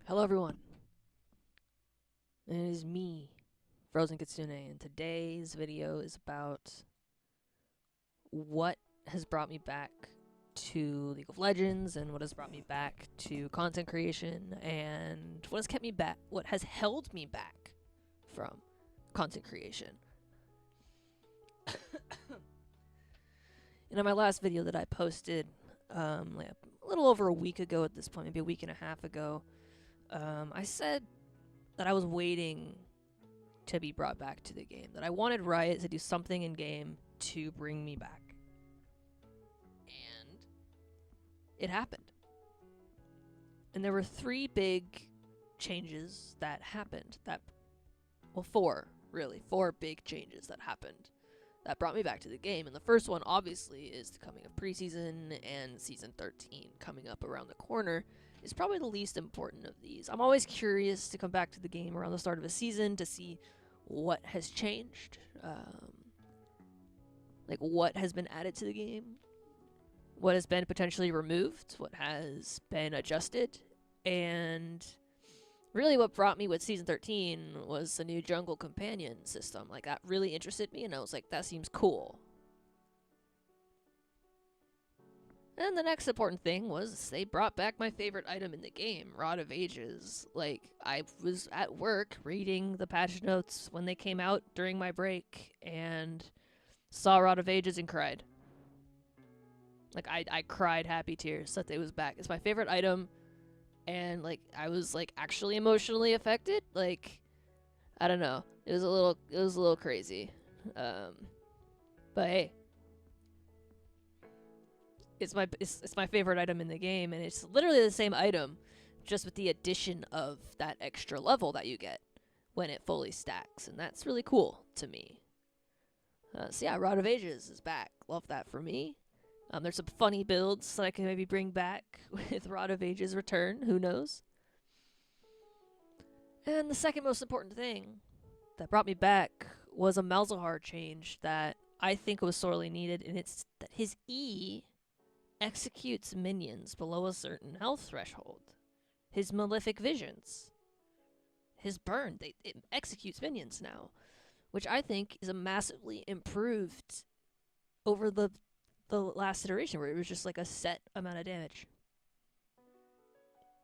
Hello everyone, it is me, Frozen Kitsune, and today's video is about what has brought me back to League of Legends and what has brought me back to content creation and what has held me back from content creation. And in my last video that I posted like a little over a week ago at this point, maybe a week and a half ago, I said that I was waiting to be brought back to the game, that I wanted Riot to do something in game to bring me back. And it happened. And there were three big changes that happened. Four big changes that happened that brought me back to the game. And the first one, obviously, is the coming of preseason and Season 13 coming up around the corner. Is probably the least important of these. I'm always curious to come back to the game around the start of a season to see what has changed, like what has been added to the game, what has been potentially removed, what has been adjusted, and really what brought me with Season 13 was the new jungle companion system. Like, that really interested me, and I was like, that seems cool. And the next important thing was they brought back my favorite item in the game, Rod of Ages. Like, I was at work reading the patch notes when they came out during my break and saw Rod of Ages and cried. Like, I cried happy tears that it was back. It's my favorite item, and, like, I was, like, actually emotionally affected. Like, I don't know. It was a little crazy. But hey. It's my favorite item in the game, and it's literally the same item, just with the addition of that extra level that you get when it fully stacks, and that's really cool to me. So yeah, Rod of Ages is back. Love that for me. There's some funny builds that I can maybe bring back with Rod of Ages return. Who knows? And the second most important thing that brought me back was a Malzahar change that I think was sorely needed, and it's that his E executes minions below a certain health threshold. His Malefic Visions, his burn, it executes minions now, which I think is a massively improved over the last iteration where it was just like a set amount of damage.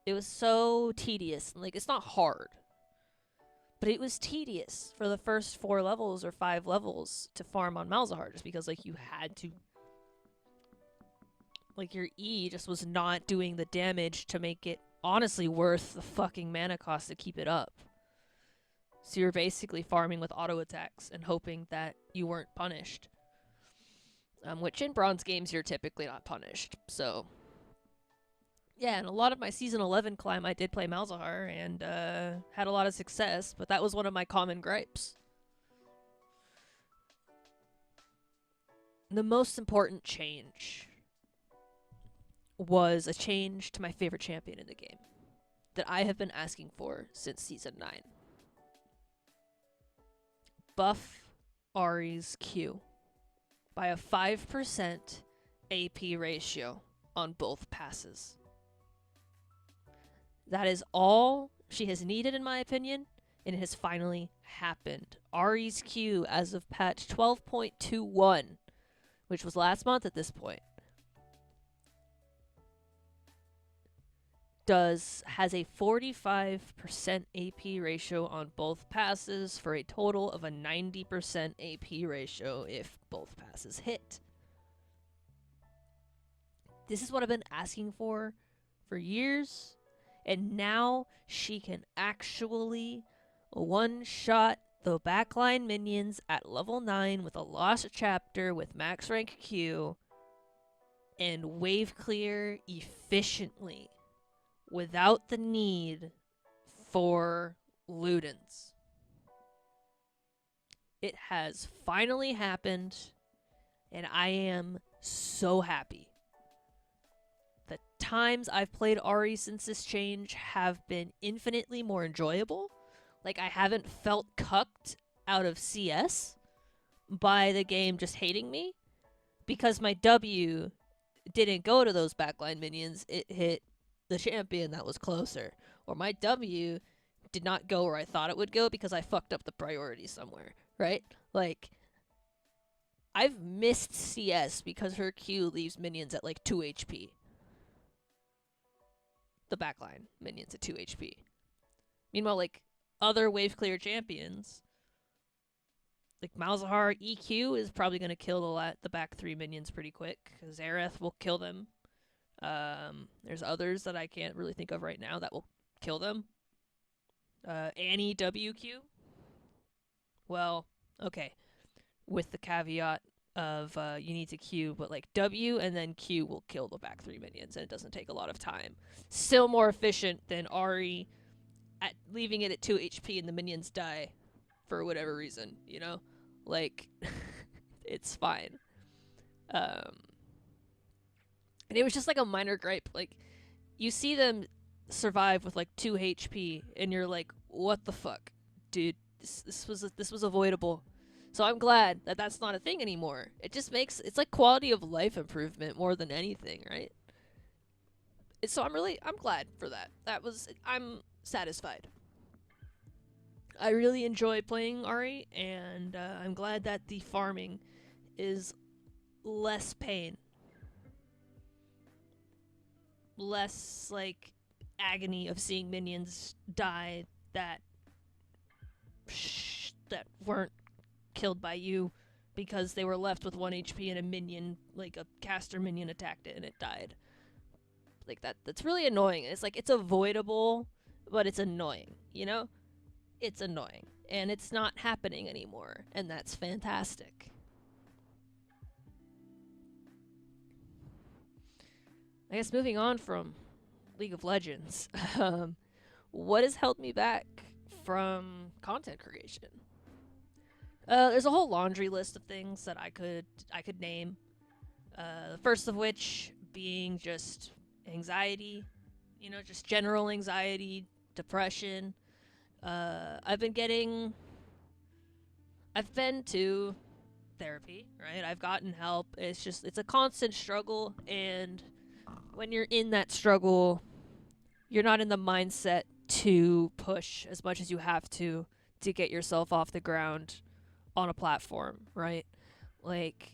It was so tedious. Like, it's not hard, but it was tedious for the first 4 levels or 5 levels to farm on Malzahar, just because, like, you had to, like, your E just was not doing the damage to make it honestly worth the fucking mana cost to keep it up. So you're basically farming with auto attacks and hoping that you weren't punished. Which in bronze games you're typically not punished. So yeah, and a lot of my Season 11 climb I did play Malzahar and had a lot of success, but that was one of my common gripes. The most important change was a change to my favorite champion in the game that I have been asking for since Season 9. Buff Ahri's Q by a 5% AP ratio on both passes. That is all she has needed, in my opinion, and it has finally happened. Ahri's Q, as of patch 12.21, which was last month at this point, has a 45% AP ratio on both passes for a total of a 90% AP ratio if both passes hit. This is what I've been asking for years, and now she can actually one-shot the backline minions at level 9 with a lost chapter with max rank Q and wave clear efficiently, without the need for Ludens. It has finally happened, and I am so happy. The times I've played Ahri since this change have been infinitely more enjoyable. Like, I haven't felt cucked out of CS by the game just hating me, because my W didn't go to those backline minions. It hit the champion that was closer, or my W did not go where I thought it would go because I fucked up the priority somewhere, right? Like, I've missed CS because her Q leaves minions at like 2 HP. The backline minions at 2 HP. Meanwhile, like, other wave clear champions, like Malzahar EQ is probably going to kill the back 3 minions pretty quick. Zareth will kill them. There's others that I can't really think of right now that will kill them. Annie WQ. Well, okay. With the caveat of you need to Q, but like W and then Q will kill the back 3 minions, and it doesn't take a lot of time. Still more efficient than Ahri at leaving it at 2 HP and the minions die for whatever reason, you know? Like, it's fine. And it was just like a minor gripe. Like, you see them survive with like 2 HP, and you're like, what the fuck, dude? This was avoidable. So I'm glad that that's not a thing anymore. It just makes it's like quality of life improvement more than anything, right? So I'm glad for that. I'm satisfied. I really enjoy playing Ahri, and I'm glad that the farming is less pain, less like agony of seeing minions die that weren't killed by you because they were left with 1 HP and a minion, like a caster minion, attacked it and it died. Like that's really annoying. It's like it's avoidable, but it's annoying, you know? It's annoying. And it's not happening anymore, and that's fantastic. I guess moving on from League of Legends, what has held me back from content creation? There's a whole laundry list of things that I could name. The first of which being just anxiety, just general anxiety, depression. I've been to therapy, right? I've gotten help. It's a constant struggle, and when you're in that struggle, you're not in the mindset to push as much as you have to get yourself off the ground on a platform, right? Like,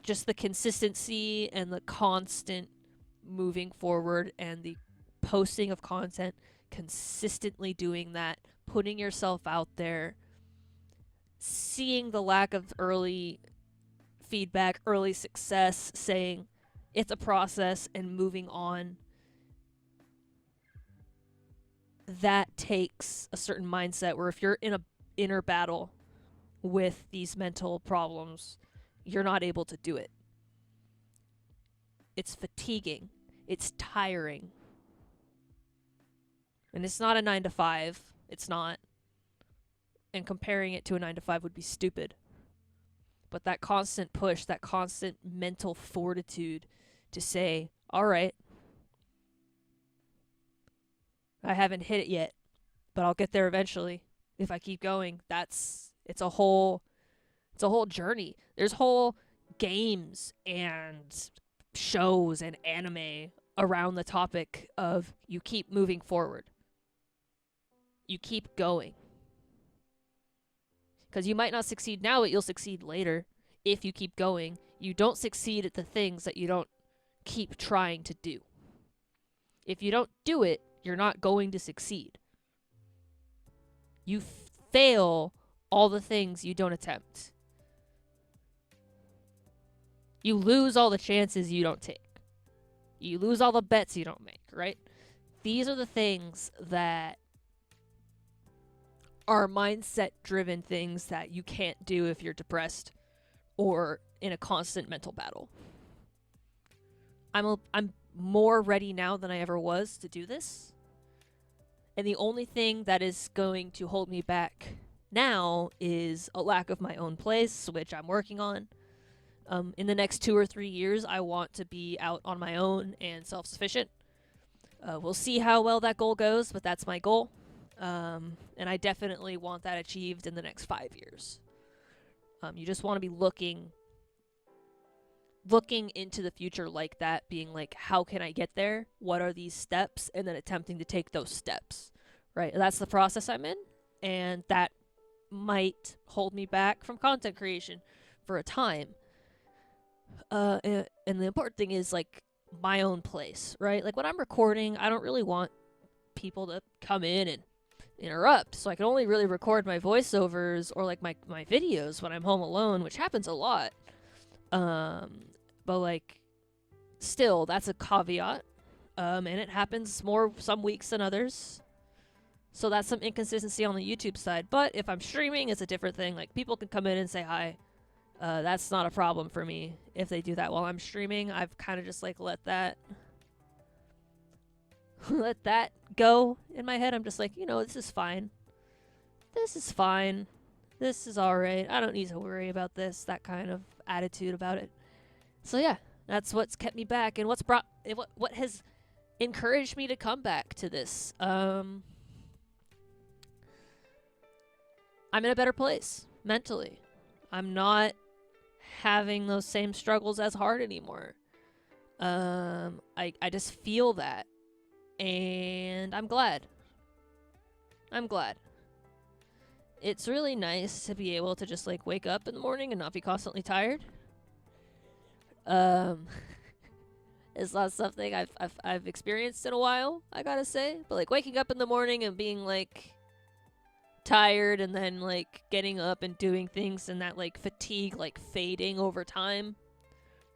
just the consistency and the constant moving forward and the posting of content, consistently doing that, putting yourself out there, seeing the lack of early feedback, early success, saying it's a process and moving on. That takes a certain mindset where if you're in a inner battle with these mental problems, you're not able to do it. It's fatiguing. It's tiring. And it's not a 9 to 5. It's not. And comparing it to a 9 to 5 would be stupid. But that constant push, that constant mental fortitude to say, all right, I haven't hit it yet, but I'll get there eventually if I keep going. It's a whole journey. There's whole games and shows and anime around the topic of you keep moving forward. You keep going. Because you might not succeed now, but you'll succeed later if you keep going. You don't succeed at the things that you don't keep trying to do. If you don't do it, you're not going to succeed. You fail all the things you don't attempt. You lose all the chances you don't take. You lose all the bets you don't make, right? These are the things that are mindset-driven things that you can't do if you're depressed or in a constant mental battle. I'm more ready now than I ever was to do this. And the only thing that is going to hold me back now is a lack of my own place, which I'm working on. In the next 2 or 3 years, I want to be out on my own and self-sufficient. We'll see how well that goal goes, but that's my goal. And I definitely want that achieved in the next 5 years. You just want to be looking looking into the future like that, being like, how can I get there? What are these steps? And then attempting to take those steps, right? That's the process I'm in, and that might hold me back from content creation for a time. And the important thing is like my own place, right? Like when I'm recording, I don't really want people to come in and interrupt. So I can only really record my voiceovers or like my videos when I'm home alone, which happens a lot. But like still, that's a caveat. And it happens more some weeks than others. So that's some inconsistency on the YouTube side. But if I'm streaming, it's a different thing. Like people can come in and say hi. That's not a problem for me if they do that while I'm streaming. I've kind of just like let that let that go in my head. I'm just like, this is fine. This is fine. This is all right. I don't need to worry about this. That kind of attitude about it. So yeah, that's what's kept me back and what has encouraged me to come back to this. I'm in a better place mentally. I'm not having those same struggles as hard anymore. I just feel that, and I'm glad. It's really nice to be able to just like wake up in the morning and not be constantly tired. It's not something I've experienced in a while, I gotta say. But like waking up in the morning and being like tired and then like getting up and doing things and that like fatigue like fading over time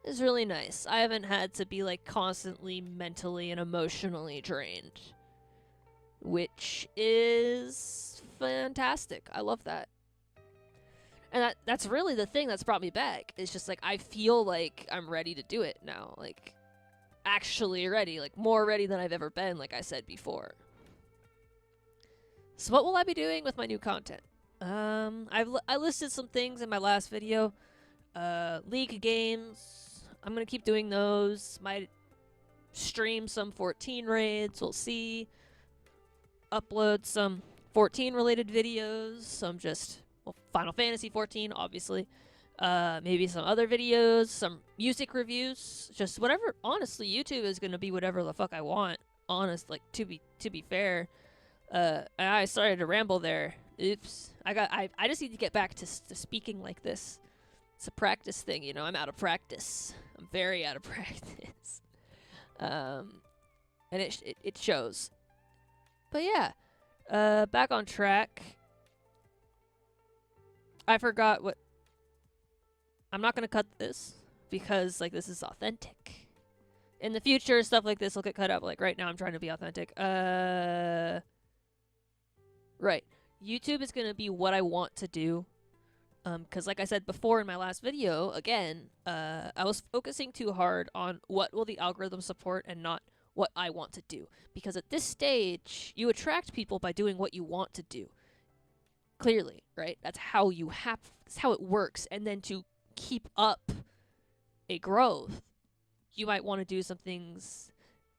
is really nice. I haven't had to be like constantly mentally and emotionally drained, which is fantastic. I love that. And that's really the thing that's brought me back. It's just like I feel like I'm ready to do it now. Like actually ready, like more ready than I've ever been, like I said before. So what will I be doing with my new content? I listed some things in my last video. League games. I'm gonna keep doing those. Might stream some 14 raids. We'll see. Upload some 14 related videos. Some just Final Fantasy 14, obviously. Maybe some other videos. Some music reviews. Just whatever. Honestly, YouTube is gonna be whatever the fuck I want. Honest, like to be fair. I started to ramble there. Oops. I just need to get back to speaking like this. It's a practice thing, I'm out of practice. I'm very out of practice. And it shows. But yeah. Back on track. I forgot what... I'm not going to cut this because like this is authentic. In the future, stuff like this will get cut out. Like right now, I'm trying to be authentic. Right. YouTube is going to be what I want to do. Because like I said before in my last video, again, I was focusing too hard on what will the algorithm support and not what I want to do. Because at this stage, you attract people by doing what you want to do. Clearly, right? That's how that's how it works. And then to keep up a growth, you might want to do some things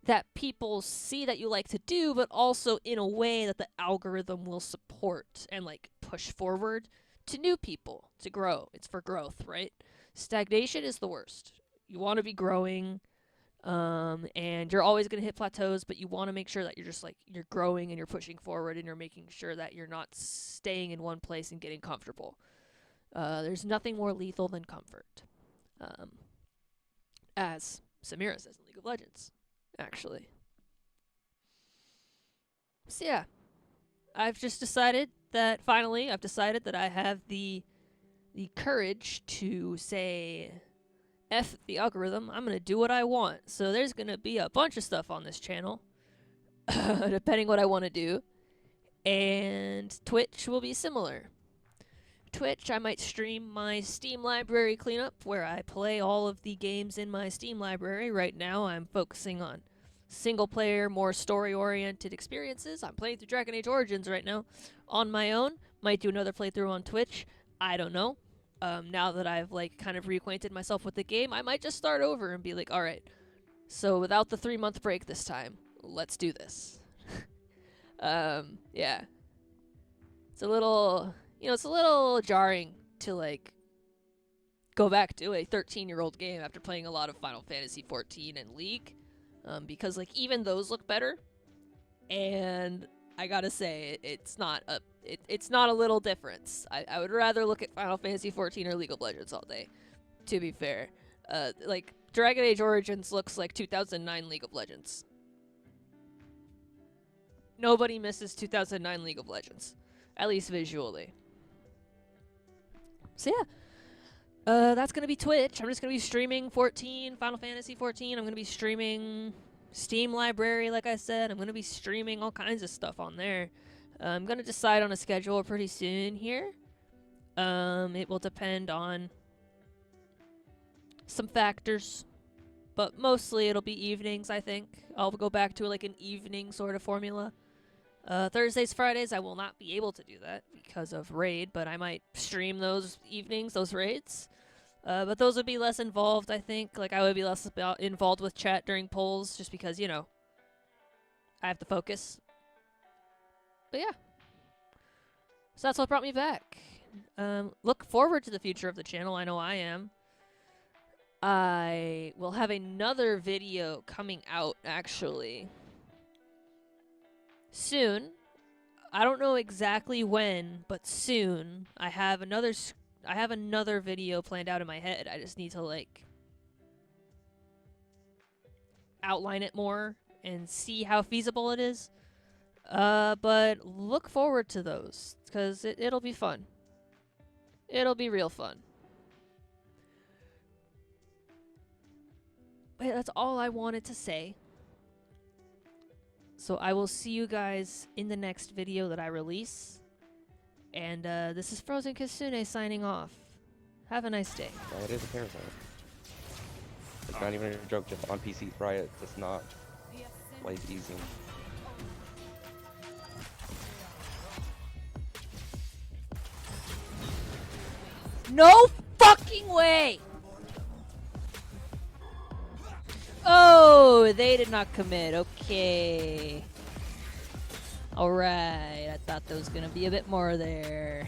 that people see that you like to do, but also in a way that the algorithm will support and like push forward to new people to grow. It's for growth, right? Stagnation is the worst. You want to be growing, and you're always going to hit plateaus, but you want to make sure that you're just like, you're growing and you're pushing forward and you're making sure that you're not staying in one place and getting comfortable. There's nothing more lethal than comfort. As Samira says in League of Legends, actually. So yeah, I've decided that I have the courage to say, F the algorithm, I'm going to do what I want. So there's going to be a bunch of stuff on this channel, depending what I want to do. And Twitch will be similar. Twitch, I might stream my Steam library cleanup, where I play all of the games in my Steam library. Right now, I'm focusing on single-player, more story-oriented experiences. I'm playing through Dragon Age Origins right now on my own. Might do another playthrough on Twitch. I don't know. Now that I've like kind of reacquainted myself with the game, I might just start over and be like, all right, so without the 3-month break this time, let's do this. Yeah. It's a little jarring to like go back to a 13-year-old game after playing a lot of Final Fantasy 14 and League, because like even those look better. And I gotta say, it's not a little difference. I would rather look at Final Fantasy 14 or League of Legends all day, to be fair. Like, Dragon Age Origins looks like 2009 League of Legends. Nobody misses 2009 League of Legends, at least visually. So yeah, that's gonna be Twitch. I'm just gonna be streaming Final Fantasy 14. I'm gonna be streaming Steam Library, like I said. I'm gonna be streaming all kinds of stuff on there. I'm gonna decide on a schedule pretty soon here. It will depend on some factors, but mostly it'll be evenings, I think. I'll go back to like an evening sort of formula. Thursdays, Fridays, I will not be able to do that because of raid, but I might stream those evenings, those raids. But those would be less involved, I think. Like, I would be less involved with chat during polls just because, you know, I have to focus. But yeah. So that's what brought me back. Look forward to the future of the channel. I know I am. I will have another video coming out, actually, soon. I don't know exactly when, but soon. I have another video planned out in my head. I just need to, like, outline it more and see how feasible it is. But look forward to those, because it'll be fun. It'll be real fun. But that's all I wanted to say. So I will see you guys in the next video that I release. And this is Frozen Kitsune signing off. Have a nice day. Riot is a parasite. It's not even a joke, just on PC, Riot does not play easy. No fucking way! Oh, they did not commit. Okay. Alright, I thought there was gonna be a bit more there.